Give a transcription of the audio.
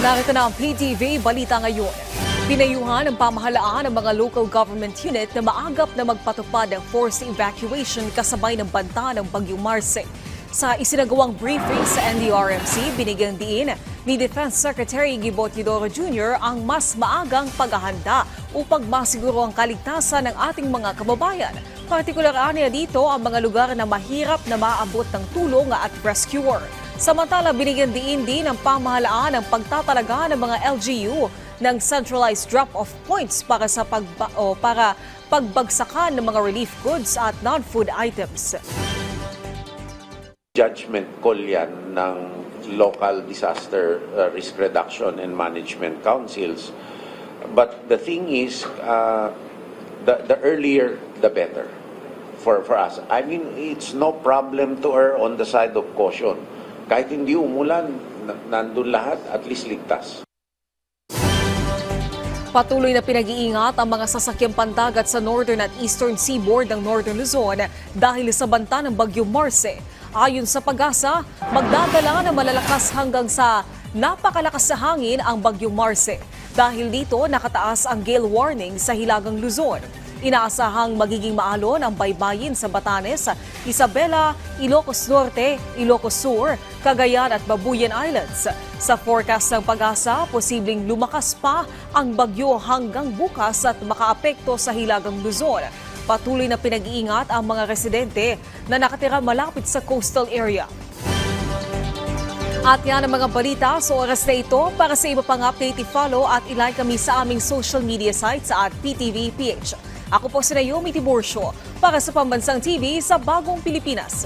Narito na ang PTV Balita ngayon. Pinayuhan ng pamahalaan ng mga local government unit na maagap na magpatupad ng forced evacuation kasabay ng banta ng Bagyong Marce. Sa isinagawang briefing sa NDRMC, binigyang diin ni Defense Secretary Gibo Teodoro Jr. ang mas maagang paghahanda upang masiguro ang kaligtasan ng ating mga kababayan. Partikular niya dito ang mga lugar na mahirap na maabot ng tulong at rescuer. Samantala, binigyan din ng pamahalaan ang pagtatalaga ng mga LGU ng centralized drop-off points para sa pagbagsakan ng mga relief goods at non-food items. Judgment call yan ng local disaster risk reduction and management councils. But the thing is, the earlier, the better for us. I mean, it's no problem to err on the side of caution. Kahit hindi umulan, nandun lahat, at least ligtas. Patuloy na pinag-iingat ang mga sasakyang pandagat sa northern at eastern seaboard ng Northern Luzon dahil sa banta ng Bagyong Marce. Ayon sa Pag-asa, magdadala ng malalakas hanggang sa napakalakas na hangin ang Bagyong Marce. Dahil dito, nakataas ang gale warning sa Hilagang Luzon. Inaasahang magiging maalon ang baybayin sa Batanes, Isabela, Ilocos Norte, Ilocos Sur, Cagayan at Babuyan Islands. Sa forecast ng Pag-asa, posibleng lumakas pa ang bagyo hanggang bukas at makaapekto sa Hilagang Luzon. Patuloy na pinag-iingat ang mga residente na nakatira malapit sa coastal area. At yan ang mga balita sa oras na ito. Para sa iba pang update, i-follow at i-like kami sa aming social media sites at PTV PH. Ako po si Naomi Tiburcio para sa Pambansang TV sa Bagong Pilipinas.